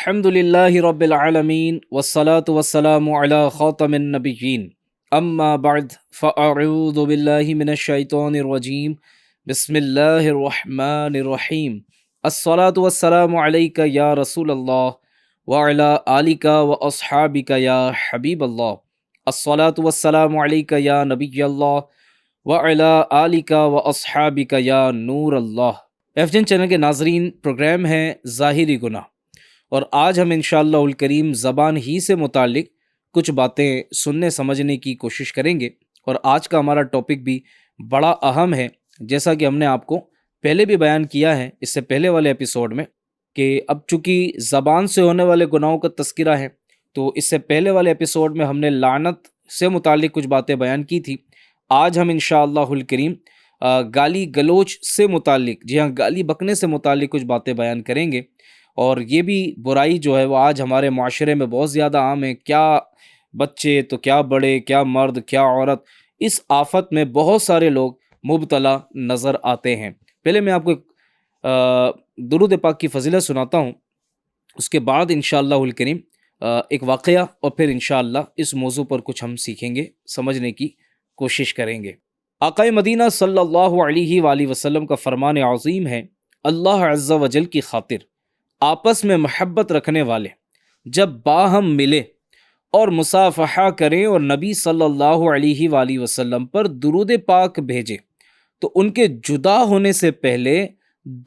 الحمد للہ رب العالمین والصلاة والسلام علی خاتم النبیین اما بعد فاعوذ باللہ من الشیطان الرجیم بسم اللہ الرحمن الرحیم الصلاة والسلام علیک یا رسول اللہ وعلی آلک واصحابک یا حبیب اللہ الصلاة والسلام علیک یا نبی اللہ وعلی آلک واصحابک یا نور اللہ۔ ایف جن چینل کے ناظرین، پروگرام ہے ظاہری گناہ، اور آج ہم انشاءاللہ الکریم زبان ہی سے متعلق کچھ باتیں سننے سمجھنے کی کوشش کریں گے، اور آج کا ہمارا ٹاپک بھی بڑا اہم ہے، جیسا کہ ہم نے آپ کو پہلے بھی بیان کیا ہے اس سے پہلے والے ایپیسوڈ میں، کہ اب چونکہ زبان سے ہونے والے گناہوں کا تذکرہ ہے، تو اس سے پہلے والے ایپیسوڈ میں ہم نے لعنت سے متعلق کچھ باتیں بیان کی تھی۔ آج ہم انشاءاللہ الکریم گالی گلوچ سے متعلق، جی ہاں، گالی بکنے سے متعلق کچھ باتیں بیان کریں گے، اور یہ بھی برائی جو ہے وہ آج ہمارے معاشرے میں بہت زیادہ عام ہے۔ کیا بچے تو کیا بڑے، کیا مرد کیا عورت، اس آفت میں بہت سارے لوگ مبتلا نظر آتے ہیں۔ پہلے میں آپ کو درود پاک کی فضیلت سناتا ہوں، اس کے بعد انشاءاللہ الکریم ایک واقعہ، اور پھر انشاءاللہ اس موضوع پر کچھ ہم سیکھیں گے، سمجھنے کی کوشش کریں گے۔ آقا مدینہ صلی اللہ علیہ وآلہ وسلم کا فرمان عظیم ہے، اللہ عز و جل کی خاطر آپس میں محبت رکھنے والے جب باہم ملے اور مصافحہ کریں اور نبی صلی اللہ علیہ وآلہ وسلم پر درود پاک بھیجے، تو ان کے جدا ہونے سے پہلے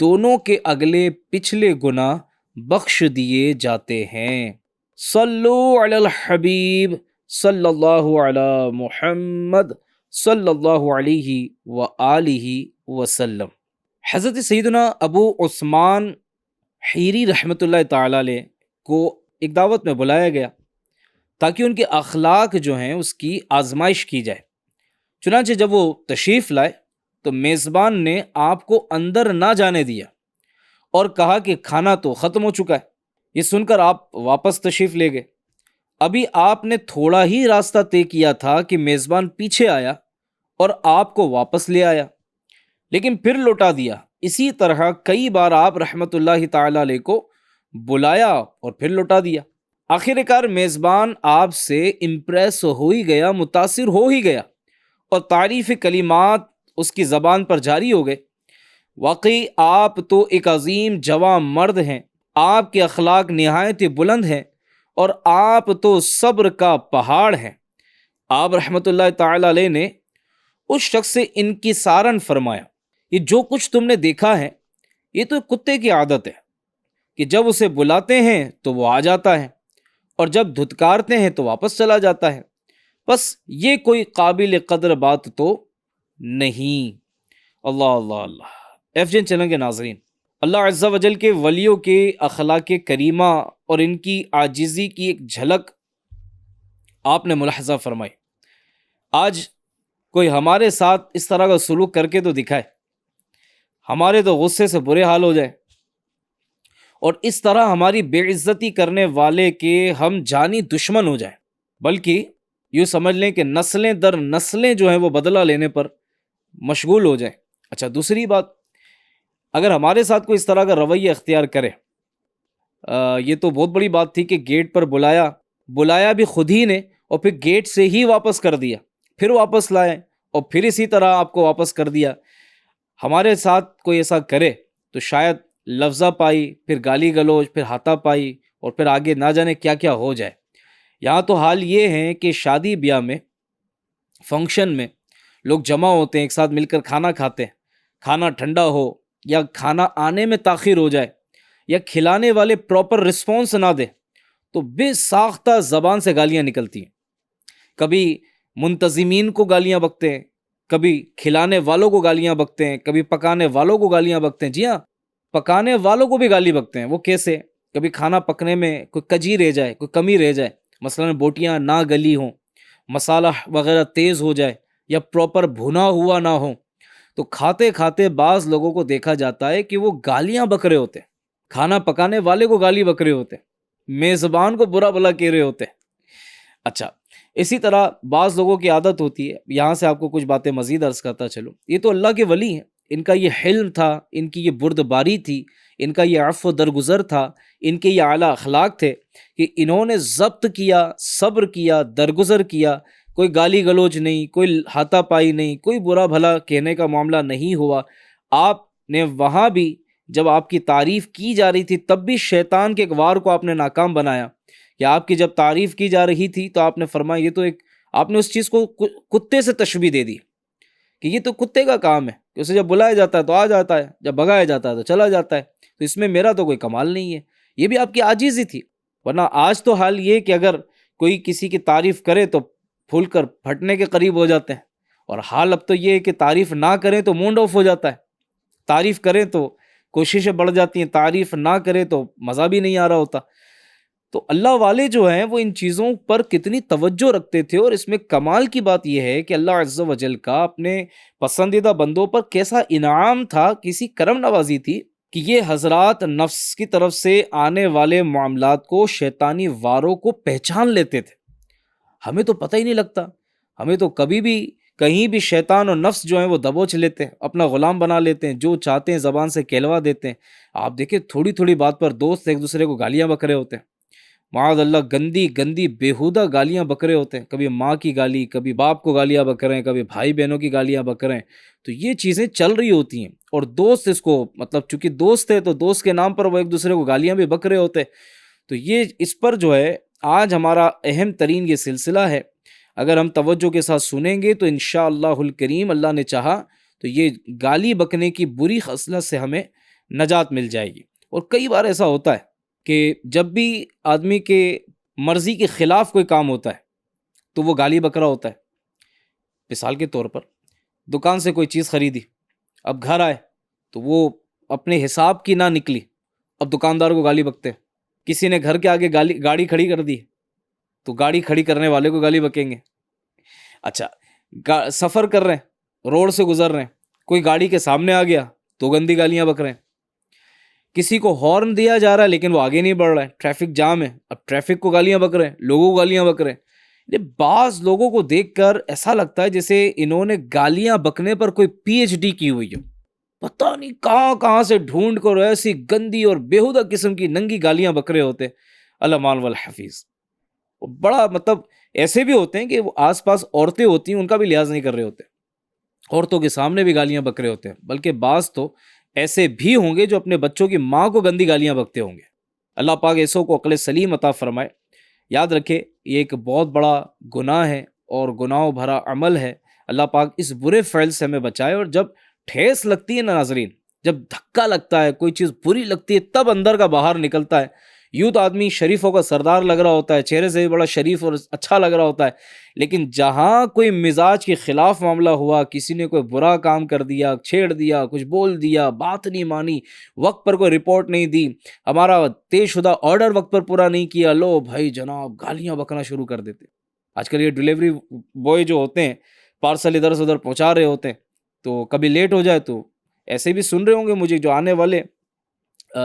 دونوں کے اگلے پچھلے گناہ بخش دیے جاتے ہیں۔ صلو علی الحبیب صلی اللہ علی محمد صلی اللہ علیہ وآلہ وسلم۔ حضرت سیدنا ابو عثمان حیری رحمۃ اللہ تعالیٰ علیہ کو ایک دعوت میں بلایا گیا تاکہ ان کے اخلاق جو ہیں اس کی آزمائش کی جائے۔ چنانچہ جب وہ تشریف لائے تو میزبان نے آپ کو اندر نہ جانے دیا اور کہا کہ کھانا تو ختم ہو چکا ہے۔ یہ سن کر آپ واپس تشریف لے گئے۔ ابھی آپ نے تھوڑا ہی راستہ طے کیا تھا کہ میزبان پیچھے آیا اور آپ کو واپس لے آیا، لیکن پھر لوٹا دیا۔ اسی طرح کئی بار آپ رحمت اللہ تعالی علیہ کو بلایا اور پھر لوٹا دیا۔ آخر کار میزبان آپ سے امپریس ہو ہی گیا، متاثر ہو ہی گیا، اور تعریف کلمات اس کی زبان پر جاری ہو گئے۔ واقعی آپ تو ایک عظیم جواں مرد ہیں، آپ کے اخلاق نہایت بلند ہیں، اور آپ تو صبر کا پہاڑ ہیں۔ آپ رحمت اللہ تعالی علیہ نے اس شخص سے انکسارن فرمایا، یہ جو کچھ تم نے دیکھا ہے یہ تو کتے کی عادت ہے کہ جب اسے بلاتے ہیں تو وہ آ جاتا ہے، اور جب دھتکارتے ہیں تو واپس چلا جاتا ہے، بس یہ کوئی قابل قدر بات تو نہیں۔ اللہ اللہ اللہ۔ ایف جن چینل کے ناظرین، اللہ عز و جل کے ولیوں کے اخلاق کریمہ اور ان کی عاجزی کی ایک جھلک آپ نے ملاحظہ فرمائی۔ آج کوئی ہمارے ساتھ اس طرح کا سلوک کر کے تو دکھائے، ہمارے تو غصے سے برے حال ہو جائے، اور اس طرح ہماری بے عزتی کرنے والے کے ہم جانی دشمن ہو جائیں، بلکہ یوں سمجھ لیں کہ نسلیں در نسلیں جو ہیں وہ بدلہ لینے پر مشغول ہو جائیں۔ اچھا، دوسری بات، اگر ہمارے ساتھ کوئی اس طرح کا رویہ اختیار کرے، یہ تو بہت بڑی بات تھی کہ گیٹ پر بلایا بھی خود ہی نے، اور پھر گیٹ سے ہی واپس کر دیا، پھر واپس لائے اور پھر اسی طرح آپ کو واپس کر دیا۔ ہمارے ساتھ کوئی ایسا کرے تو شاید لفظہ پائی، پھر گالی گلوچ، پھر ہاتھا پائی، اور پھر آگے نہ جانے کیا کیا ہو جائے۔ یہاں تو حال یہ ہے کہ شادی بیاہ میں، فنکشن میں لوگ جمع ہوتے ہیں، ایک ساتھ مل کر کھانا کھاتے ہیں، کھانا ٹھنڈا ہو یا کھانا آنے میں تاخیر ہو جائے یا کھلانے والے پراپر رسپانس نہ دے تو بے ساختہ زبان سے گالیاں نکلتی ہیں۔ کبھی منتظمین کو گالیاں بکتے ہیں، کبھی کھلانے والوں کو گالیاں بکتے ہیں، کبھی پکانے والوں کو گالیاں بکتے ہیں۔ جی ہاں، پکانے والوں کو بھی گالی بکتے ہیں۔ وہ کیسے؟ کبھی کھانا پکنے میں کوئی کجی رہ جائے، کوئی کمی رہ جائے، مثلا بوٹیاں نہ گلی ہوں، مسالہ وغیرہ تیز ہو جائے یا پراپر بھنا ہوا نہ ہو، تو کھاتے کھاتے بعض لوگوں کو دیکھا جاتا ہے کہ وہ گالیاں بک رہے ہوتے ہیں، کھانا پکانے والے کو گالی بک رہے ہوتے ہیں، میزبان کو برا بھلا کہہ رہے ہوتے ہیں۔ اچھا، اسی طرح بعض لوگوں کی عادت ہوتی ہے، یہاں سے آپ کو کچھ باتیں مزید عرض کرتا چلوں، یہ تو اللہ کے ولی ہیں، ان کا یہ حلم تھا، ان کی یہ بردباری تھی، ان کا یہ عفو درگزر تھا، ان کے یہ اعلیٰ اخلاق تھے کہ انہوں نے ضبط کیا، صبر کیا، درگزر کیا، کوئی گالی گلوچ نہیں، کوئی ہاتھا پائی نہیں، کوئی برا بھلا کہنے کا معاملہ نہیں ہوا۔ آپ نے وہاں بھی جب آپ کی تعریف کی جا رہی تھی تب بھی شیطان کے ایک وار کو آپ نے ناکام بنایا، کہ آپ کی جب تعریف کی جا رہی تھی تو آپ نے فرمایا یہ تو ایک، آپ نے اس چیز کو کتے سے تشبیہ دے دی کہ یہ تو کتے کا کام ہے کہ اسے جب بلایا جاتا ہے تو آ جاتا ہے، جب بھگایا جاتا ہے تو چلا جاتا ہے، تو اس میں میرا تو کوئی کمال نہیں ہے۔ یہ بھی آپ کی عاجزی تھی، ورنہ آج تو حال یہ کہ اگر کوئی کسی کی تعریف کرے تو پھول کر پھٹنے کے قریب ہو جاتے ہیں، اور حال اب تو یہ ہے کہ تعریف نہ کریں تو مونڈ آف ہو جاتا ہے، تعریف کریں تو کوششیں بڑھ جاتی ہیں، تعریف نہ کریں تو مزہ بھی نہیں آ رہا ہوتا۔ تو اللہ والے جو ہیں وہ ان چیزوں پر کتنی توجہ رکھتے تھے، اور اس میں کمال کی بات یہ ہے کہ اللہ عز و جل کا اپنے پسندیدہ بندوں پر کیسا انعام تھا، کسی کرم نوازی تھی کہ یہ حضرات نفس کی طرف سے آنے والے معاملات کو، شیطانی واروں کو پہچان لیتے تھے۔ ہمیں تو پتہ ہی نہیں لگتا، ہمیں تو کبھی بھی کہیں بھی شیطان اور نفس جو ہیں وہ دبوچ لیتے ہیں، اپنا غلام بنا لیتے ہیں، جو چاہتے ہیں زبان سے کہلوا دیتے ہیں۔ آپ دیکھیں تھوڑی تھوڑی بات پر دوست ایک دوسرے کو گالیاں بک رہے ہوتے ہیں، معاذ اللہ، گندی گندی بیہودہ گالیاں بک رہے ہوتے ہیں، کبھی ماں کی گالی، کبھی باپ کو گالیاں بک رہے ہیں، کبھی بھائی بہنوں کی گالیاں بک رہے ہیں۔ تو یہ چیزیں چل رہی ہوتی ہیں، اور دوست اس کو، مطلب چونکہ دوست ہے تو دوست کے نام پر وہ ایک دوسرے کو گالیاں بھی بک رہے ہوتے ہیں۔ تو یہ اس پر جو ہے آج ہمارا اہم ترین یہ سلسلہ ہے، اگر ہم توجہ کے ساتھ سنیں گے تو انشاءاللہ الکریم اللہ نے چاہا تو یہ گالی بکنے کی بری خصلت سے ہمیں نجات مل جائے گی۔ اور کئی بار ایسا ہوتا ہے کہ جب بھی آدمی کے مرضی کے خلاف کوئی کام ہوتا ہے تو وہ گالی بک رہا ہوتا ہے۔ مثال کے طور پر دکان سے کوئی چیز خریدی، اب گھر آئے تو وہ اپنے حساب کی نہ نکلی، اب دکاندار کو گالی بکتے ہیں۔ کسی نے گھر کے آگے گاڑی کھڑی کر دی تو گاڑی کھڑی کرنے والے کو گالی بکیں گے۔ اچھا، سفر کر رہے ہیں، روڈ سے گزر رہے ہیں، کوئی گاڑی کے سامنے آ گیا تو گندی گالیاں بک رہے ہیں۔ کسی کو ہارن دیا جا رہا ہے لیکن وہ آگے نہیں بڑھ رہا ہے، ٹریفک جام ہے، اب ٹریفک کو گالیاں بک رہے ہیں، لوگوں کو گالیاں بک رہے ہیں۔ یہ بعض لوگوں کو دیکھ کر ایسا لگتا ہے جیسے انہوں نے گالیاں بکنے پر کوئی پی ایچ ڈی کی ہوئی ہو، پتہ نہیں کہاں کہاں سے ڈھونڈ کر ایسی گندی اور بیہودہ قسم کی ننگی گالیاں بک رہے ہوتے۔ اللہ مان والحفیظ۔ بڑا مطلب ایسے بھی ہوتے ہیں کہ وہ آس پاس عورتیں ہوتی ہیں ان کا بھی لحاظ نہیں کر رہے ہوتے، عورتوں کے سامنے بھی گالیاں بک رہے ہوتے ہیں، بلکہ بعض تو ایسے بھی ہوں گے جو اپنے بچوں کی ماں کو گندی گالیاں بکتے ہوں گے۔ اللہ پاک ایسوں کو عقل سلیم عطا فرمائے۔ یاد رکھے یہ ایک بہت بڑا گناہ ہے اور گناہوں بھرا عمل ہے۔ اللہ پاک اس برے فعل سے ہمیں بچائے، اور جب ٹھیس لگتی ہے نا ناظرین، جب دھکا لگتا ہے، کوئی چیز بری لگتی ہے، تب اندر کا باہر نکلتا ہے۔ یوں تو آدمی شریفوں کا سردار لگ رہا ہوتا ہے، چہرے سے بھی بڑا شریف اور اچھا لگ رہا ہوتا ہے، لیکن جہاں کوئی مزاج کے خلاف معاملہ ہوا، کسی نے کوئی برا کام کر دیا، چھیڑ دیا، کچھ بول دیا، بات نہیں مانی، وقت پر کوئی رپورٹ نہیں دی، ہمارا طے شدہ آرڈر وقت پر پورا نہیں کیا، لو بھائی جناب گالیاں بکنا شروع کر دیتے۔ آج کل یہ ڈیلیوری بوائے جو ہوتے ہیں پارسل ادھر سے ادھر پہنچا رہے ہوتے ہیں، تو کبھی لیٹ ہو جائے تو ایسے بھی سن رہے ہوں گے مجھے، جو آنے والے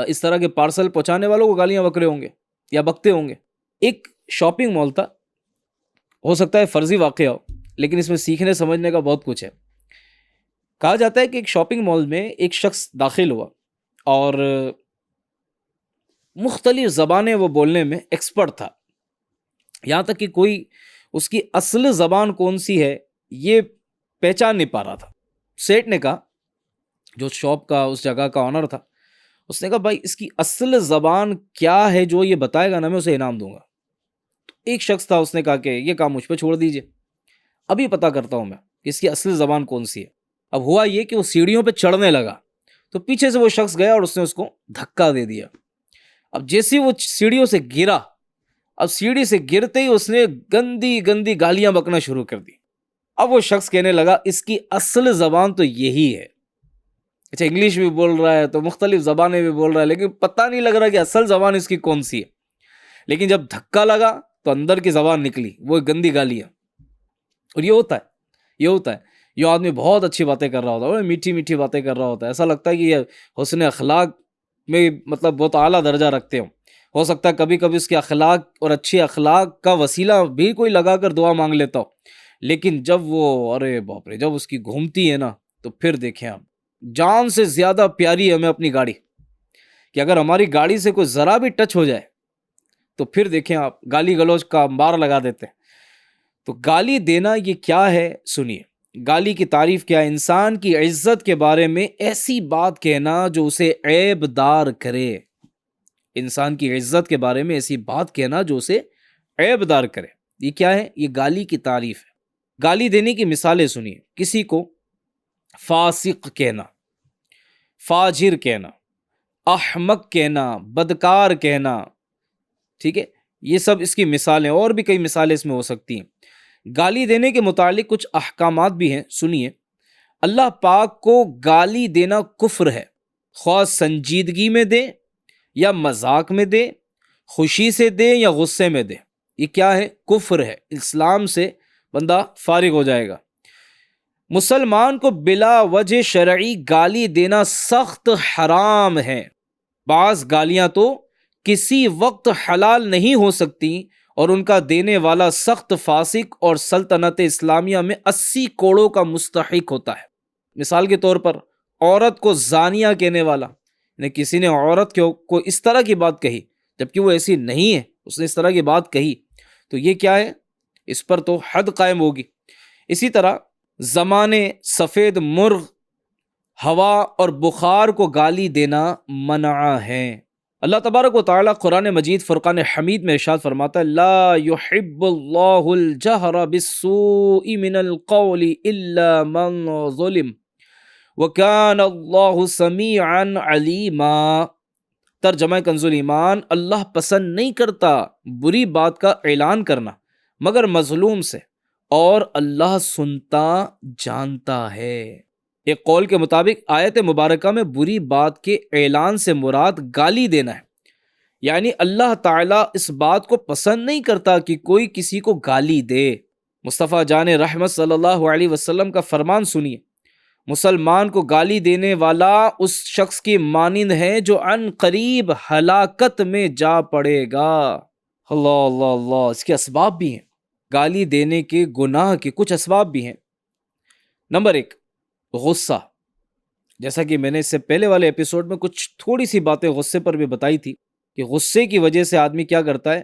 اس طرح کے پارسل پہنچانے والوں کو گالیاں بک رہے ہوں گے یا بکتے ہوں گے۔ ایک شاپنگ مال تھا، ہو سکتا ہے فرضی واقعہ ہو لیکن اس میں سیکھنے سمجھنے کا بہت کچھ ہے۔ کہا جاتا ہے کہ ایک شاپنگ مال میں ایک شخص داخل ہوا اور مختلف زبانیں وہ بولنے میں ایکسپرٹ تھا، یہاں تک کہ کوئی اس کی اصل زبان کون سی ہے یہ پہچان نہیں پا رہا تھا۔ سیٹ نے کہا، جو شاپ کا اس جگہ کا آنر تھا، اس نے کہا بھائی اس کی اصل زبان کیا ہے، جو یہ بتائے گا نا میں اسے انعام دوں گا۔ ایک شخص تھا، اس نے کہا کہ یہ کام مجھ پہ چھوڑ دیجئے، ابھی پتہ کرتا ہوں میں کہ اس کی اصل زبان کون سی ہے۔ اب ہوا یہ کہ وہ سیڑھیوں پہ چڑھنے لگا تو پیچھے سے وہ شخص گیا اور اس نے اس کو دھکا دے دیا۔ اب جیسے وہ سیڑھیوں سے گرا، اب سیڑھی سے گرتے ہی اس نے گندی گندی گالیاں بکنا شروع کر دی۔ اب وہ شخص کہنے لگا اس کی اصل زبان تو یہی ہے۔ اچھا، انگلش بھی بول رہا ہے تو مختلف زبانیں بھی بول رہا ہے، لیکن پتہ نہیں لگ رہا کہ اصل زبان اس کی کون سی ہے۔ لیکن جب دھکا لگا تو اندر کی زبان نکلی، وہ گندی گالیاں۔ اور یہ ہوتا ہے یہ آدمی بہت اچھی باتیں کر رہا ہوتا ہے، اور میٹھی میٹھی باتیں کر رہا ہوتا ہے، ایسا لگتا ہے کہ یہ حسن اخلاق میں مطلب بہت اعلیٰ درجہ رکھتے ہو سکتا ہے کبھی کبھی اس کے اخلاق اور اچھی اخلاق کا وسیلہ بھی کوئی لگا کر دعا مانگ لیتا ہو، لیکن جب وہ ارے باپ رے، جب اس کی گھومتی ہے نا تو پھر دیکھیں آپ، جان سے زیادہ پیاری ہے ہمیں اپنی گاڑی، کہ اگر ہماری گاڑی سے کوئی ذرا بھی ٹچ ہو جائے تو پھر دیکھیں آپ گالی گلوچ کا انبار لگا دیتے ہیں۔ تو گالی دینا یہ کیا ہے سنیے، گالی کی تعریف کیا ہے؟ انسان کی عزت کے بارے میں ایسی بات کہنا جو اسے عیب دار کرے، انسان کی عزت کے بارے میں ایسی بات کہنا جو اسے عیب دار کرے، یہ کیا ہے؟ یہ گالی کی تعریف ہے۔ گالی دینے کی مثالیں سنیے، کسی کو فاسق کہنا، فاجر کہنا، احمق کہنا، بدکار کہنا، ٹھیک ہے، یہ سب اس کی مثالیں، اور بھی کئی مثالیں اس میں ہو سکتی ہیں۔ گالی دینے کے متعلق کچھ احکامات بھی ہیں، سنیے۔ اللہ پاک کو گالی دینا کفر ہے، خواہ سنجیدگی میں دے یا مذاق میں دے، خوشی سے دے یا غصے میں دے، یہ کیا ہے؟ کفر ہے، اسلام سے بندہ فارغ ہو جائے گا۔ مسلمان کو بلا وجہ شرعی گالی دینا سخت حرام ہے۔ بعض گالیاں تو کسی وقت حلال نہیں ہو سکتی اور ان کا دینے والا سخت فاسق اور سلطنت اسلامیہ میں 80 کوڑوں کا مستحق ہوتا ہے۔ مثال کے طور پر عورت کو زانیہ کہنے والا، یعنی کسی نے عورت کو اس طرح کی بات کہی جبکہ وہ ایسی نہیں ہے، اس نے اس طرح کی بات کہی، تو یہ کیا ہے؟ اس پر تو حد قائم ہوگی۔ اسی طرح زمانے، سفید مرغ، ہوا اور بخار کو گالی دینا منع ہے۔ اللہ تبارک و تعالیٰ قرآن مجید فرقان حمید میں ارشاد فرماتا ہے، لا يحب اللہ الجہر بالسوء من القول الا من ظلم وکان اللہ سمیعا علیما۔ ترجمہ کنز ایمان، اللہ پسند نہیں کرتا بری بات کا اعلان کرنا مگر مظلوم سے، اور اللہ سنتا جانتا ہے۔ ایک قول کے مطابق آیت مبارکہ میں بری بات کے اعلان سے مراد گالی دینا ہے، یعنی اللہ تعالیٰ اس بات کو پسند نہیں کرتا کہ کوئی کسی کو گالی دے۔ مصطفیٰ جان رحمت صلی اللہ علیہ وسلم کا فرمان سنیے، مسلمان کو گالی دینے والا اس شخص کی مانند ہے جو عن قریب ہلاکت میں جا پڑے گا۔ اللہ اللہ اللہ، اس کے اسباب بھی ہیں، گالی دینے کے گناہ کے کچھ اسباب بھی ہیں۔ نمبر 1، غصہ۔ جیسا کہ میں نے اس سے پہلے والے ایپیسوڈ میں کچھ تھوڑی سی باتیں غصے پر بھی بتائی تھی کہ غصے کی وجہ سے آدمی کیا کرتا ہے؟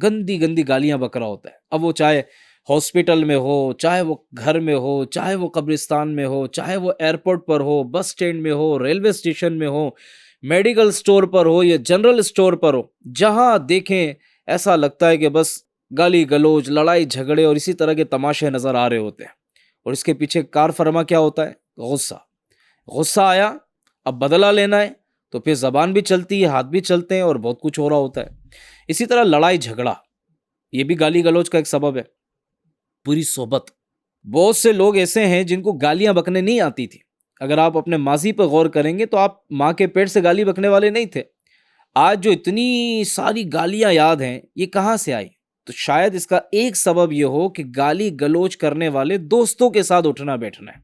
گندی گندی گالیاں بک رہا ہوتا ہے۔ اب وہ چاہے ہاسپٹل میں ہو، چاہے وہ گھر میں ہو، چاہے وہ قبرستان میں ہو، چاہے وہ ایئرپورٹ پر ہو، بس اسٹینڈ میں ہو، ریلوے اسٹیشن میں ہو، میڈیکل سٹور پر ہو یا جنرل سٹور پر ہو، جہاں دیکھیں ایسا لگتا ہے کہ بس گالی گلوچ، لڑائی جھگڑے اور اسی طرح کے تماشے نظر آ رہے ہوتے ہیں، اور اس کے پیچھے کار فرما کیا ہوتا ہے؟ غصہ۔ غصہ آیا، اب بدلہ لینا ہے تو پھر زبان بھی چلتی ہے، ہاتھ بھی چلتے ہیں اور بہت کچھ ہو رہا ہوتا ہے۔ اسی طرح لڑائی جھگڑا، یہ بھی گالی گلوچ کا ایک سبب ہے۔ بری صحبت، بہت سے لوگ ایسے ہیں جن کو گالیاں بکنے نہیں آتی تھی۔ اگر آپ اپنے ماضی پہ غور کریں گے تو آپ ماں کے پیٹ سے گالی بکنے والے نہیں تھے۔ آج جو اتنی ساری گالیاں یاد ہیں، یہ کہاں سے آئی؟ تو شاید اس کا ایک سبب یہ ہو کہ گالی گلوچ کرنے والے دوستوں کے ساتھ اٹھنا بیٹھنا ہے،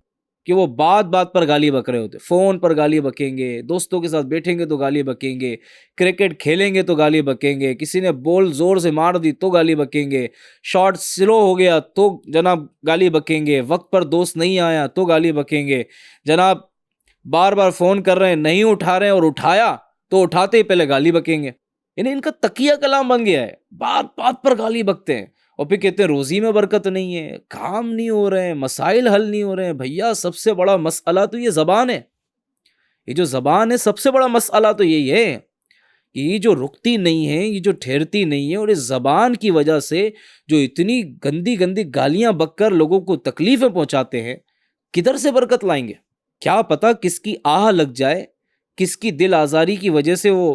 کہ وہ بات بات پر گالی بک رہے ہوتے، فون پر گالی بکیں گے، دوستوں کے ساتھ بیٹھیں گے تو گالی بکیں گے، کرکٹ کھیلیں گے تو گالی بکیں گے، کسی نے بال زور سے مار دی تو گالی بکیں گے، شاٹ سلو ہو گیا تو جناب گالی بکیں گے، وقت پر دوست نہیں آیا تو گالی بکیں گے، جناب بار بار فون کر رہے ہیں نہیں اٹھا رہے ہیں اور اٹھایا تو اٹھاتے ہی پہلے گالی بکیں گے۔ یعنی ان کا تقیہ کلام بن گیا ہے، بات بات پر گالی بکتے ہیں، اور پھر کہتے ہیں روزی میں برکت نہیں ہے، کام نہیں ہو رہے ہیں، مسائل حل نہیں ہو رہے ہیں۔ بھیا سب سے بڑا مسئلہ تو یہ زبان ہے، یہ جو زبان ہے سب سے بڑا مسئلہ تو یہی ہے کہ یہ جو رکتی نہیں ہے، یہ جو ٹھہرتی نہیں ہے، اور اس زبان کی وجہ سے جو اتنی گندی گندی گالیاں بک کر لوگوں کو تکلیفیں پہنچاتے ہیں، کدھر سے برکت لائیں گے؟ کیا پتہ کس کی آہ لگ جائے، کس کی دل آزاری کی وجہ سے وہ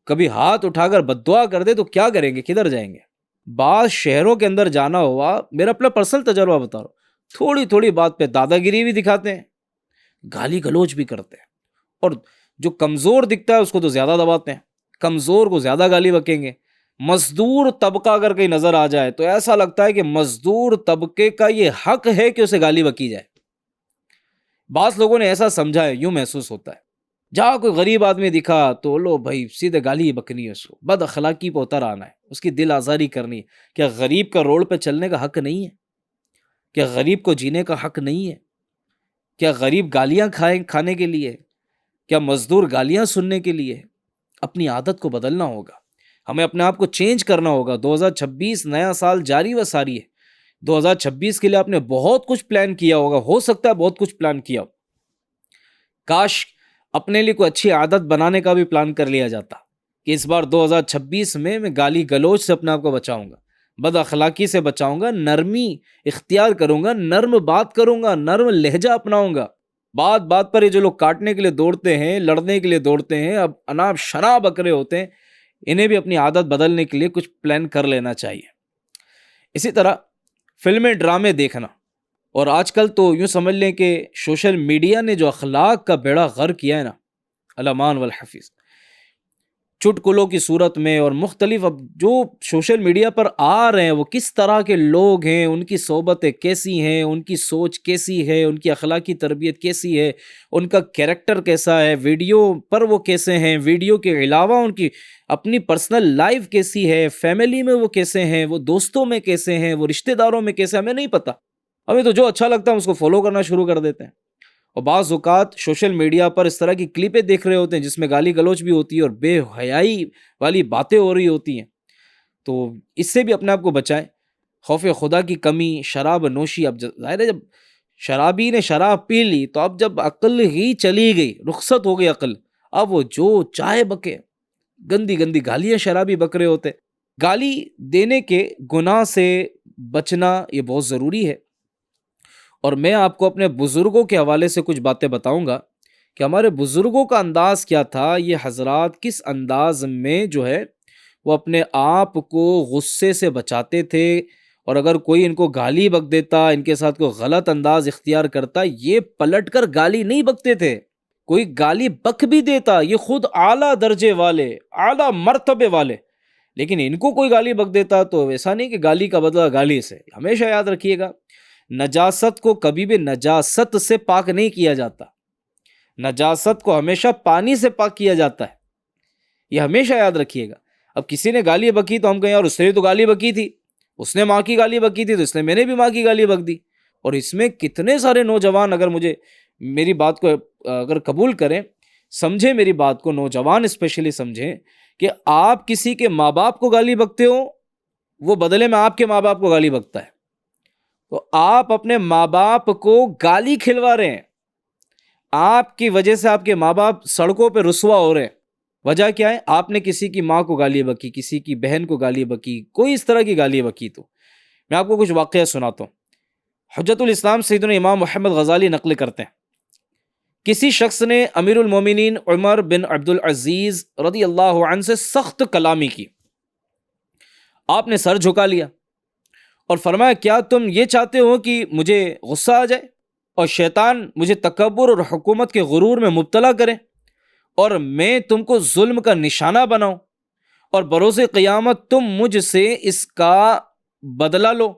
کبھی ہاتھ اٹھا کر بد دعا کر دے تو کیا کریں گے، کدھر جائیں گے؟ بعض شہروں کے اندر جانا ہوا، میرا اپنا پرسنل تجربہ بتا رہا ہوں، تھوڑی تھوڑی بات پہ دادا گیری بھی دکھاتے ہیں، گالی گلوچ بھی کرتے ہیں، اور جو کمزور دکھتا ہے اس کو تو زیادہ دباتے ہیں، کمزور کو زیادہ گالی بکیں گے۔ مزدور طبقہ اگر کہیں نظر آ جائے تو ایسا لگتا ہے کہ مزدور طبقے کا یہ حق ہے کہ اسے گالی بکی جائے۔ بعض لوگوں نے ایسا سمجھا ہے، یوں محسوس ہوتا ہے جہاں کوئی غریب آدمی دکھا تو لو بھائی سیدھے گالی بکنی ہے، اس کو بد اخلاقی پہ اتر آنا ہے، اس کی دل آزاری کرنی ہے۔ کیا غریب کا روڈ پہ چلنے کا حق نہیں ہے؟ کیا غریب کو جینے کا حق نہیں ہے؟ کیا غریب گالیاں کھانے کے لیے؟ کیا مزدور گالیاں سننے کے لیے؟ اپنی عادت کو بدلنا ہوگا، ہمیں اپنے آپ کو چینج کرنا ہوگا۔ 2026 نیا سال جاری و ساری ہے۔ 2026 کے لیے آپ نے بہت کچھ پلان کیا ہوگا، ہو سکتا ہے بہت کچھ پلان کیا ہو، کاش اپنے لیے کوئی اچھی عادت بنانے کا بھی پلان کر لیا جاتا کہ اس بار 2026 میں گالی گلوچ سے اپنے آپ کو بچاؤں گا، بد اخلاقی سے بچاؤں گا، نرمی اختیار کروں گا، نرم بات کروں گا، نرم لہجہ اپناؤں گا۔ بات بات پر یہ جو لوگ کاٹنے کے لیے دوڑتے ہیں، لڑنے کے لیے دوڑتے ہیں، اب اناب شناب بکرے ہوتے ہیں، انہیں بھی اپنی عادت بدلنے کے لیے کچھ پلان کر لینا چاہیے۔ اسی طرح فلمیں ڈرامے دیکھنا، اور آج کل تو یوں سمجھ لیں کہ سوشل میڈیا نے جو اخلاق کا بیڑا غرق کیا ہے نا، الامان والحفیظ، چٹکلوں کی صورت میں اور مختلف اب جو سوشل میڈیا پر آ رہے ہیں وہ کس طرح کے لوگ ہیں، ان کی صحبتیں کیسی ہیں، ان کی سوچ کیسی ہے، ان کی اخلاقی تربیت کیسی ہے، ان کا کیریکٹر کیسا ہے، ویڈیو پر وہ کیسے ہیں، ویڈیو کے علاوہ ان کی اپنی پرسنل لائف کیسی ہے، فیملی میں وہ کیسے ہیں، وہ دوستوں میں کیسے ہیں، وہ رشتہ داروں میں کیسے ہیں، ہمیں نہیں پتہ۔ ہمیں تو جو اچھا لگتا ہے اس کو فالو کرنا شروع کر دیتے ہیں، اور بعض اوقات سوشل میڈیا پر اس طرح کی کلپیں دیکھ رہے ہوتے ہیں جس میں گالی گلوچ بھی ہوتی ہے اور بے حیائی والی باتیں ہو رہی ہوتی ہیں، تو اس سے بھی اپنے آپ کو بچائیں۔ خوف خدا کی کمی، شراب نوشی، اب ظاہر ہے جب شرابی نے شراب پی لی تو اب جب عقل ہی چلی گئی، رخصت ہو گئی عقل، اب وہ جو چائے بکے، گندی گندی گالیاں شرابی بک رہے ہوتے۔ گالی دینے کے گناہ سے بچنا یہ بہت ضروری ہے، اور میں آپ کو اپنے بزرگوں کے حوالے سے کچھ باتیں بتاؤں گا کہ ہمارے بزرگوں کا انداز کیا تھا، یہ حضرات کس انداز میں جو ہے وہ اپنے آپ کو غصے سے بچاتے تھے، اور اگر کوئی ان کو گالی بک دیتا، ان کے ساتھ کوئی غلط انداز اختیار کرتا، یہ پلٹ کر گالی نہیں بکتے تھے۔ کوئی گالی بک بھی دیتا، یہ خود اعلیٰ درجے والے، اعلیٰ مرتبے والے، لیکن ان کو کوئی گالی بک دیتا تو ایسا نہیں کہ گالی کا بدلہ گالی سے۔ ہمیشہ یاد رکھیے گا، نجاست کو کبھی بھی نجاست سے پاک نہیں کیا جاتا، نجاست کو ہمیشہ پانی سے پاک کیا جاتا ہے، یہ ہمیشہ یاد رکھیے گا۔ اب کسی نے گالی بکی تو ہم کہیں اور اس نے تو گالی بکی تھی، اس نے ماں کی گالی بکی تھی تو اس نے میں نے بھی ماں کی گالی بک دی۔ اور اس میں کتنے سارے نوجوان اگر مجھے میری بات کو اگر قبول کریں، سمجھیں میری بات کو، نوجوان اسپیشلی سمجھیں کہ آپ کسی کے ماں باپ کو گالی بکتے ہو، وہ بدلے میں آپ کے ماں باپ کو گالی بکتا ہے، تو آپ اپنے ماں باپ کو گالی کھلوا رہے ہیں، آپ کی وجہ سے آپ کے ماں باپ سڑکوں پہ رسوا ہو رہے ہیں۔ وجہ کیا ہے؟ آپ نے کسی کی ماں کو گالی بکی، کسی کی بہن کو گالی بکی، کوئی اس طرح کی گالی بکی۔ تو میں آپ کو کچھ واقعہ سناتا ہوں۔ حجت الاسلام سیدنا امام محمد غزالی نقل کرتے ہیں، کسی شخص نے امیر المومنین عمر بن عبد العزیز رضی اللہ عنہ سے سخت کلامی کی، آپ نے سر جھکا لیا اور فرمایا کیا تم یہ چاہتے ہو کہ مجھے غصہ آ جائے اور شیطان مجھے تکبر اور حکومت کے غرور میں مبتلا کرے اور میں تم کو ظلم کا نشانہ بناؤں اور بروز قیامت تم مجھ سے اس کا بدلہ لو؟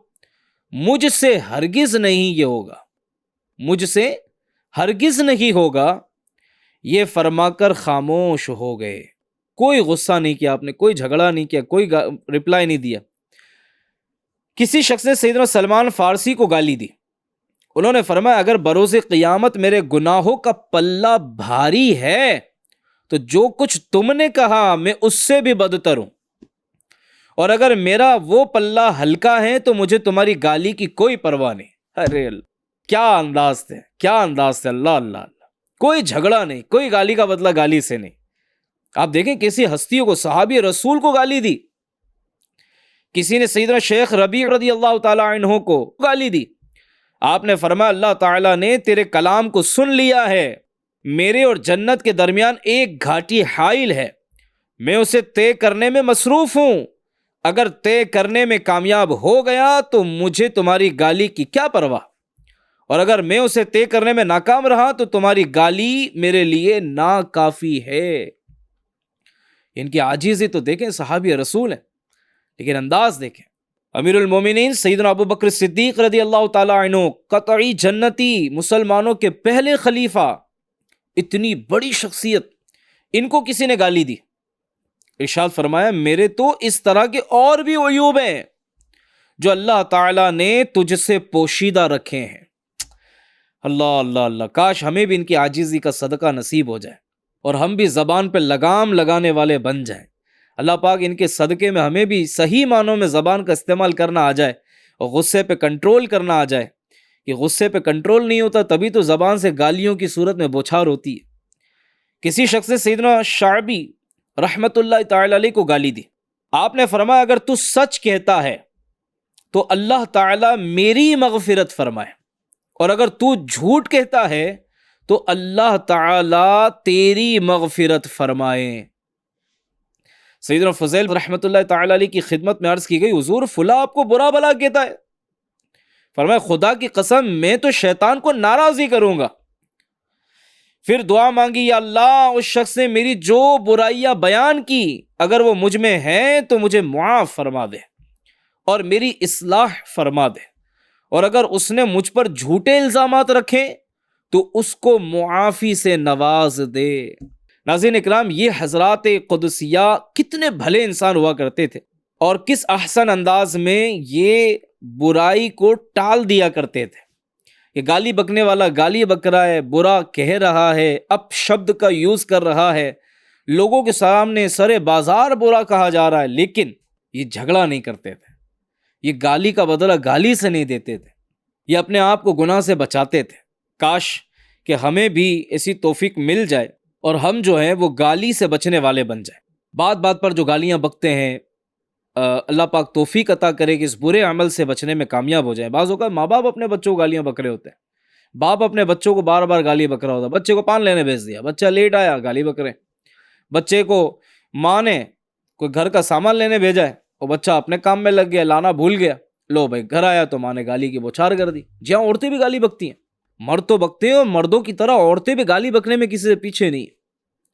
مجھ سے ہرگز نہیں یہ ہوگا، مجھ سے ہرگز نہیں ہوگا۔ یہ فرما کر خاموش ہو گئے، کوئی غصہ نہیں کیا آپ نے، کوئی جھگڑا نہیں کیا، کوئی رپلائی نہیں دیا۔ کسی شخص نے سیدنا سلمان فارسی کو گالی دی، انہوں نے فرمایا اگر بروز قیامت میرے گناہوں کا پلہ بھاری ہے تو جو کچھ تم نے کہا میں اس سے بھی بدتر ہوں، اور اگر میرا وہ پلہ ہلکا ہے تو مجھے تمہاری گالی کی کوئی پرواہ نہیں۔ ارے اللہ، کیا انداز تھے، کیا انداز تھے، اللہ اللہ اللہ۔ کوئی جھگڑا نہیں، کوئی گالی کا بدلہ گالی سے نہیں۔ آپ دیکھیں کسی ہستیوں کو، صحابی رسول کو گالی دی، کسی نے سیدنا شیخ ربیع رضی اللہ تعالی عنہ کو گالی دی، آپ نے فرمایا اللہ تعالیٰ نے تیرے کلام کو سن لیا ہے، میرے اور جنت کے درمیان ایک گھاٹی حائل ہے، میں اسے طے کرنے میں مصروف ہوں، اگر طے کرنے میں کامیاب ہو گیا تو مجھے تمہاری گالی کی کیا پرواہ، اور اگر میں اسے طے کرنے میں ناکام رہا تو تمہاری گالی میرے لیے ناکافی ہے۔ ان کی عاجزی تو دیکھیں، صحابی رسول ہیں، لیکن انداز دیکھیں۔ امیر المومنین سیدنا ابو بکر صدیق رضی اللہ تعالی عنہ، قطعی جنتی، مسلمانوں کے پہلے خلیفہ، اتنی بڑی شخصیت، ان کو کسی نے گالی دی، ارشاد فرمایا میرے تو اس طرح کے اور بھی عیوب ہیں جو اللہ تعالیٰ نے تجھ سے پوشیدہ رکھے ہیں۔ اللہ اللہ اللہ، کاش ہمیں بھی ان کی عاجزی کا صدقہ نصیب ہو جائے، اور ہم بھی زبان پہ لگام لگانے والے بن جائیں۔ اللہ پاک ان کے صدقے میں ہمیں بھی صحیح معنوں میں زبان کا استعمال کرنا آ جائے اور غصے پہ کنٹرول کرنا آ جائے۔ کہ غصے پہ کنٹرول نہیں ہوتا تبھی تو زبان سے گالیوں کی صورت میں بوچھار ہوتی ہے۔ کسی شخص نے سیدنا شعبی رحمت اللہ تعالی علیہ کو گالی دی۔ آپ نے فرمایا اگر تو سچ کہتا ہے تو اللہ تعالی میری مغفرت فرمائے، اور اگر تو جھوٹ کہتا ہے تو اللہ تعالی تیری مغفرت فرمائے۔ سیدنا فضیل رحمت اللہ تعالی علیہ کی خدمت میں عرض کی گئی حضور فلاں آپ کو برا بھلا کہتا ہے، فرمایا خدا کی قسم میں تو شیطان کو ناراض ہی کروں گا۔ پھر دعا مانگی یا اللہ اس شخص نے میری جو برائیاں بیان کی اگر وہ مجھ میں ہیں تو مجھے معاف فرما دے اور میری اصلاح فرما دے، اور اگر اس نے مجھ پر جھوٹے الزامات رکھے تو اس کو معافی سے نواز دے۔ ناظرین اکرام، یہ حضرات قدسیہ کتنے بھلے انسان ہوا کرتے تھے اور کس احسن انداز میں یہ برائی کو ٹال دیا کرتے تھے۔ یہ گالی بکنے والا گالی بک رہا ہے، برا کہہ رہا ہے، اپ شبد کا یوز کر رہا ہے، لوگوں کے سامنے سرے بازار برا کہا جا رہا ہے، لیکن یہ جھگڑا نہیں کرتے تھے، یہ گالی کا بدلہ گالی سے نہیں دیتے تھے، یہ اپنے آپ کو گناہ سے بچاتے تھے۔ کاش کہ ہمیں بھی ایسی توفیق مل جائے اور ہم جو ہیں وہ گالی سے بچنے والے بن جائیں۔ بات بات پر جو گالیاں بکتے ہیں، اللہ پاک توفیق عطا کرے کہ اس برے عمل سے بچنے میں کامیاب ہو جائیں۔ بعض اوقات ماں باپ اپنے بچوں کو گالیاں بک رہے ہوتے ہیں، باپ اپنے بچوں کو بار بار گالی بک رہا ہوتا ہے، بچے کو پان لینے بھیج دیا، بچہ لیٹ آیا گالی بک رہے، بچے کو ماں نے کوئی گھر کا سامان لینے بھیجا ہے اور بچہ اپنے کام میں لگ گیا، لانا بھول گیا، لو بھائی گھر آیا تو ماں نے گالی کی بوچھار کر دی۔ جی ہاں، عورتیں بھی گالی بکتی ہیں، مرد تو بکتے ہیں اور مردوں کی طرح عورتیں بھی گالی بکنے میں کسی سے پیچھے نہیں،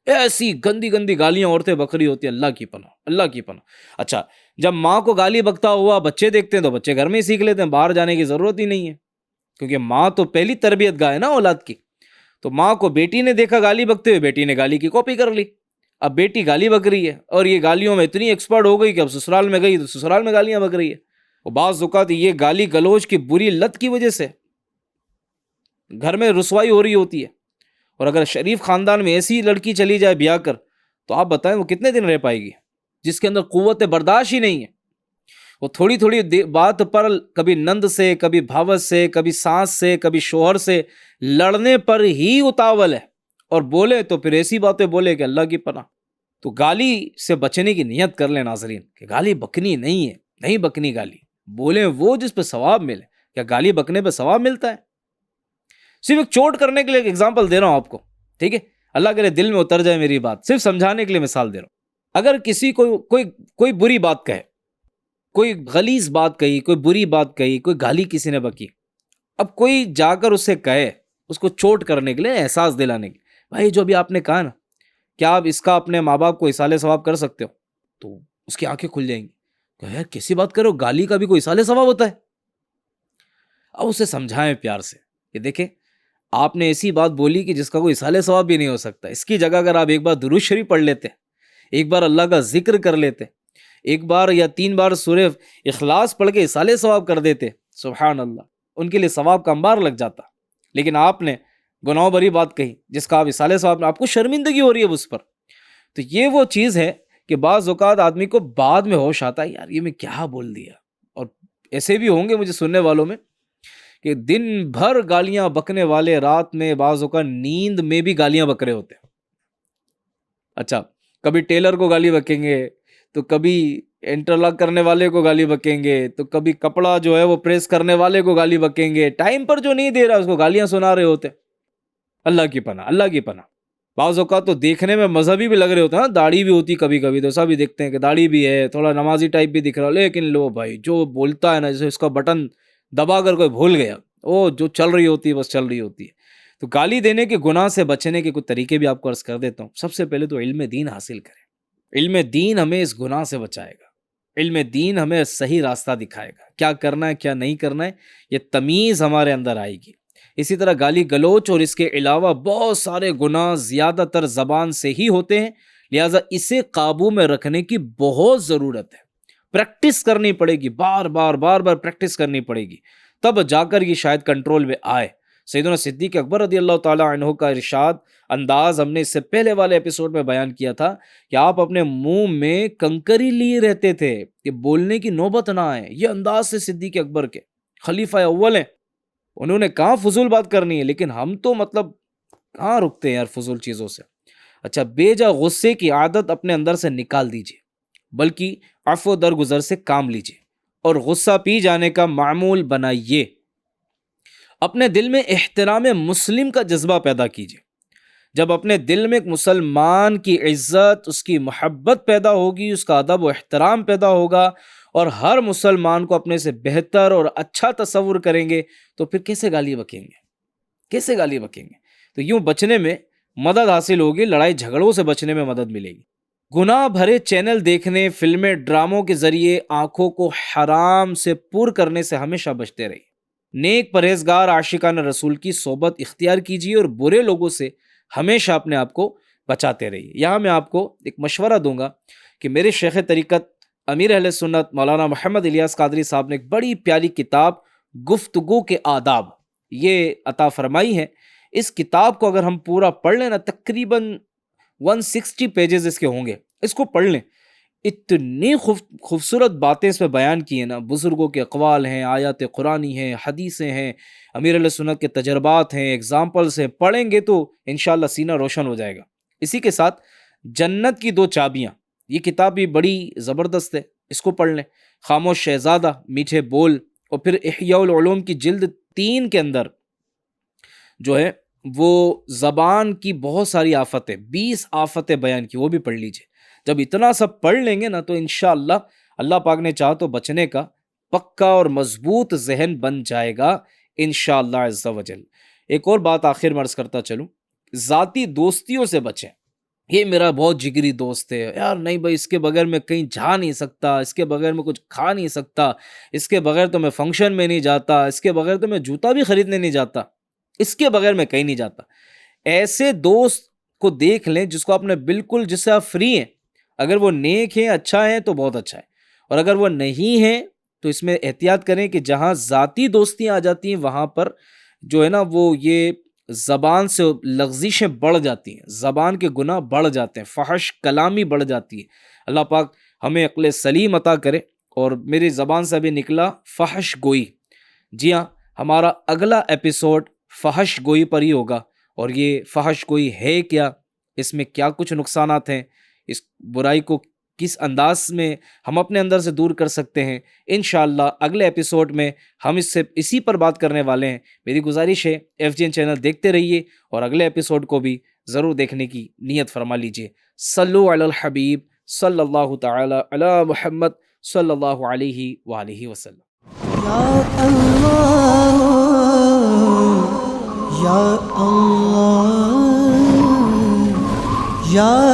ایسی گندی گندی گالیاں عورتیں بک رہی ہوتی ہیں، اللہ کی پناہ، اللہ کی پناہ۔ اچھا، جب ماں کو گالی بکتا ہوا بچے دیکھتے ہیں تو بچے گھر میں ہی سیکھ لیتے ہیں، باہر جانے کی ضرورت ہی نہیں ہے، کیونکہ ماں تو پہلی تربیت گاہ ہے نا اولاد کی۔ تو ماں کو بیٹی نے دیکھا گالی بکتے ہوئے، بیٹی نے گالی کی کاپی کر لی، اب بیٹی گالی بک رہی ہے اور یہ گالیوں میں اتنی ایکسپرٹ ہو گئی کہ اب سسرال میں گئی تو سسرال میں گالیاں بک رہی ہے۔ اور بعض اوقات یہ گالی گلوچ کی بری لت کی وجہ سے گھر میں رسوائی ہو رہی ہوتی ہے، اور اگر شریف خاندان میں ایسی لڑکی چلی جائے بیاہ کر تو آپ بتائیں وہ کتنے دن رہ پائے گی، جس کے اندر قوت برداشت ہی نہیں ہے۔ وہ تھوڑی تھوڑی بات پر کبھی نند سے، کبھی بھاوت سے، کبھی ساس سے، کبھی شوہر سے لڑنے پر ہی اتاول ہے، اور بولے تو پھر ایسی باتیں بولے کہ اللہ کی پناہ۔ تو گالی سے بچنے کی نیت کر لیں ناظرین کہ گالی بکنی نہیں ہے، نہیں بکنی گالی، بولیں وہ جس پہ ثواب ملے۔ کیا گالی بکنے پہ ثواب ملتا ہے؟ صرف ایک چوٹ کرنے کے لیے ایک ایگزامپل دے رہا ہوں آپ کو، ٹھیک ہے، اللہ کرے دل میں اتر جائے میری بات، صرف سمجھانے کے لیے مثال دے رہا ہوں۔ اگر کسی کو کوئی بری بات کہے، کوئی غلیظ بات کہی، کوئی بری بات کہی، کوئی گالی کسی نے بکی، اب کوئی جا کر اسے کہے، اس کو چوٹ کرنے کے لیے، احساس دلانے کے لیے، بھائی جو ابھی آپ نے کہا نا، کیا آپ اس کا اپنے ماں باپ کو اصالِ ثواب کر سکتے ہو؟ تو اس کی آنکھیں کھل جائیں گی کہ یار کیسی بات کرو، گالی کا بھی کوئی اصالِ ثواب ہوتا ہے؟ اب اسے سمجھائیں پیار سے کہ دیکھیں آپ نے ایسی بات بولی کہ جس کا کوئی اصالِ ثواب بھی نہیں ہو سکتا، اس کی جگہ اگر آپ ایک بار درود شریف پڑھ لیتے، ایک بار اللہ کا ذکر کر لیتے، ایک بار یا 3 بار سورہ اخلاص پڑھ کے اصالِ ثواب کر دیتے، سبحان اللہ، ان کے لیے ثواب کا انبار لگ جاتا۔ لیکن آپ نے گناہ بری بات کہی جس کا آپ اصالِ ثواب، آپ کو شرمندگی ہو رہی ہے اس پر۔ تو یہ وہ چیز ہے کہ بعض اوقات آدمی کو بعد میں ہوش آتا ہے، یار یہ میں کیا بول دیا۔ اور ایسے بھی ہوں گے مجھے سننے والوں میں کہ دن بھر گالیاں بکنے والے رات میں بعض اوقات نیند میں بھی گالیاں بک رہے ہوتے ہیں۔ اچھا، کبھی ٹیلر کو گالی بکیں گے، تو کبھی انٹرلاک کرنے والے کو گالی بکیں گے، تو کبھی کپڑا جو ہے وہ پریس کرنے والے کو گالی بکیں گے، ٹائم پر جو نہیں دے رہا اس کو گالیاں سنا رہے ہوتے۔ اللہ کی پناہ، اللہ کی پناہ۔ بعض اوقات تو دیکھنے میں مذہبی بھی لگ رہے ہوتے ہیں، داڑھی بھی ہوتی کبھی کبھی، تو ایسا بھی دیکھتے ہیں کہ داڑھی بھی ہے، تھوڑا نمازی ٹائپ بھی دکھ رہا، لیکن لو بھائی جو بولتا ہے نا، جیسے اس کا بٹن دبا کر کوئی بھول گیا، وہ جو چل رہی ہوتی ہے بس چل رہی ہوتی ہے۔ تو گالی دینے کے گناہ سے بچنے کے کچھ طریقے بھی آپ کو عرض کر دیتا ہوں۔ سب سے پہلے تو علم دین حاصل کریں، علم دین ہمیں اس گناہ سے بچائے گا، علم دین ہمیں صحیح راستہ دکھائے گا، کیا کرنا ہے کیا نہیں کرنا ہے، یہ تمیز ہمارے اندر آئے گی۔ اسی طرح گالی گلوچ اور اس کے علاوہ بہت سارے گناہ زیادہ تر زبان سے ہی ہوتے ہیں، لہٰذا اسے قابو میں رکھنے کی بہت ضرورت ہے، پریکٹس کرنی پڑے گی، بار بار پریکٹس کرنی پڑے گی، تب جا کر یہ شاید کنٹرول میں آئے۔ سیدنا صدیق اکبر رضی اللہ تعالیٰ عنہ کا ارشاد انداز ہم نے اس سے پہلے والے ایپیسوڈ میں بیان کیا تھا کہ آپ اپنے منہ میں کنکری لیے رہتے تھے کہ بولنے کی نوبت نہ آئے. یہ انداز سے صدیق اکبر کے خلیفہ اول ہیں. انہوں نے کہاں فضول بات کرنی ہے، لیکن ہم تو کہاں رکتے ہیں یار فضول چیزوں سے. اچھا، بے جا غصے کی عادت اپنے اندر سے نکال دیجیے، بلکہ عفو درگزر سے کام لیجیے اور غصہ پی جانے کا معمول بنائیے. اپنے دل میں احترام مسلم کا جذبہ پیدا کیجیے. جب اپنے دل میں ایک مسلمان کی عزت، اس کی محبت پیدا ہوگی، اس کا ادب و احترام پیدا ہوگا اور ہر مسلمان کو اپنے سے بہتر اور اچھا تصور کریں گے، تو پھر کیسے گالی بکیں گے؟ کیسے گالی بکیں گے؟ تو یوں بچنے میں مدد حاصل ہوگی، لڑائی جھگڑوں سے بچنے میں مدد ملے گی. گناہ بھرے چینل دیکھنے، فلمیں، ڈراموں کے ذریعے آنکھوں کو حرام سے پر کرنے سے ہمیشہ بچتے رہیے. نیک پرہیزگار عاشقان رسول کی صحبت اختیار کیجیے اور برے لوگوں سے ہمیشہ اپنے آپ کو بچاتے رہیے. یہاں میں آپ کو ایک مشورہ دوں گا کہ میرے شیخ طریقت امیر اہل سنت مولانا محمد الیاس قادری صاحب نے ایک بڑی پیاری کتاب گفتگو کے آداب یہ عطا فرمائی ہے. اس کتاب کو اگر ہم پورا پڑھ لیں نا، تقریباً 160 پیجز اس کے ہوں گے. اس کو پڑھ لیں، اتنی خوبصورت باتیں اس میں بیان کی ہیں نا. بزرگوں کے اقوال ہیں، آیات قرآنی ہیں، حدیثیں ہیں، امیر علیہ سنت کے تجربات ہیں، ایگزامپلس ہیں. پڑھیں گے تو انشاءاللہ سینہ روشن ہو جائے گا. اسی کے ساتھ جنت کی 2 چابیاں، یہ کتاب بھی بڑی زبردست ہے، اس کو پڑھ لیں. خاموش شہزادہ، میٹھے بول، اور پھر احیاء العلوم کی جلد 3 کے اندر جو ہے وہ زبان کی بہت ساری آفتیں، 20 آفتیں بیان کی، وہ بھی پڑھ لیجئے. جب اتنا سب پڑھ لیں گے نا تو انشاءاللہ اللہ پاک نے چاہا تو بچنے کا پکا اور مضبوط ذہن بن جائے گا انشاءاللہ عز و جل. ایک اور بات آخر میں عرض کرتا چلوں، ذاتی دوستیوں سے بچیں. یہ میرا بہت جگری دوست ہے یار، نہیں بھائی، اس کے بغیر میں کہیں جا نہیں سکتا، اس کے بغیر میں کچھ کھا نہیں سکتا، اس کے بغیر تو میں فنکشن میں نہیں جاتا، اس کے بغیر تو میں جوتا بھی خریدنے نہیں جاتا، اس کے بغیر میں کہیں نہیں جاتا. ایسے دوست کو دیکھ لیں جس کو آپ نے بالکل، جس سے آپ فری ہیں. اگر وہ نیک ہیں، اچھا ہے تو بہت اچھا ہے، اور اگر وہ نہیں ہیں تو اس میں احتیاط کریں کہ جہاں ذاتی دوستیاں آ جاتی ہیں وہاں پر جو ہے نا وہ یہ زبان سے لغزشیں بڑھ جاتی ہیں، زبان کے گناہ بڑھ جاتے ہیں، فحش کلامی بڑھ جاتی ہے. اللہ پاک ہمیں عقل سلیم عطا کرے. اور میری زبان سے بھی نکلا فحش گوئی. جی ہاں، ہمارا اگلا ایپیسوڈ فحش گوئی پر ہی ہوگا. اور یہ فحش گوئی ہے کیا، اس میں کیا کچھ نقصانات ہیں، اس برائی کو کس انداز میں ہم اپنے اندر سے دور کر سکتے ہیں، انشاءاللہ اگلے ایپیسوڈ میں ہم اسی پر بات کرنے والے ہیں. میری گزارش ہے FGN چینل دیکھتے رہیے اور اگلے ایپیسوڈ کو بھی ضرور دیکھنے کی نیت فرما لیجیے. صلو علی الحبیب صلی اللہ تعالی علی محمد صلی اللہ علیہ وآلہ وسلم. یا اللہ یا اللہ یا